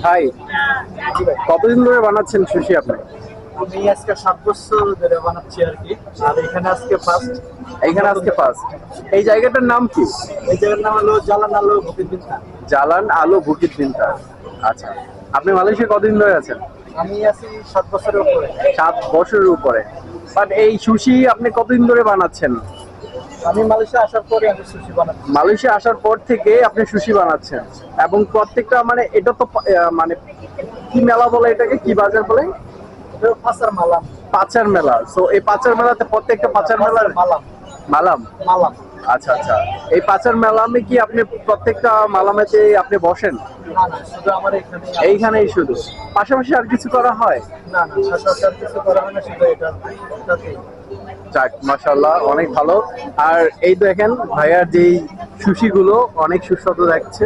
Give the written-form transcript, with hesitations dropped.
High, কতদিন ধরে বানাচ্ছেন সুশি আপনি? আমি আজকে 7 বছর ধরে বানাচ্ছি আর কি। আর এখানে আজকে ফার্স্ট। এইখানে আজকে ফার্স্ট। এই জায়গাটার নাম কি? এই জায়গার নাম হলো জালান আলো ভুকির বিন্তা। জালান আলো বুকিত বিন্তা। আচ্ছা, আপনি মালয়েশিয়া কতদিন ধরে আছেন? আমি আছি 7 বছরের উপরে। 7 বছরের উপরে। বাট এই সুশি আপনি কতদিন ধরে বানাচ্ছেন? আমি মালয়েশিয়া আসার পরে আমি সুশি বানাচ্ছি। মালয়েশিয়া আসার পর থেকে আপনি সুশি বানাচ্ছেন এবং প্রত্যেকটা মানে এটা তো মানে কি মেলা বলে, এটাকে কি বাজার বলে? এটা পাসার মালাম। পাচার মেলা। সো এই পাচার মেলাতে প্রত্যেকটা পাচার মেলার মালাম। মালাম। মালাম। আচ্ছা আচ্ছা, এই পাচার মেলামে কি আপনি প্রত্যেকটা মালামেতে আপনি বসেন? না না, শুধু আমার এখানে। এইখানেই শুধু? পাশাপাশি আর কিছু করা হয়? না না, সচরাচর কিছু করা হয় না, শুধু এটাতেই। যাক, মাশাআল্লাহ, অনেক ভালো। আর এই দেখেন ভাইয়ার যেই সুশি গুলো অনেক সুস্বাদু লাগছে।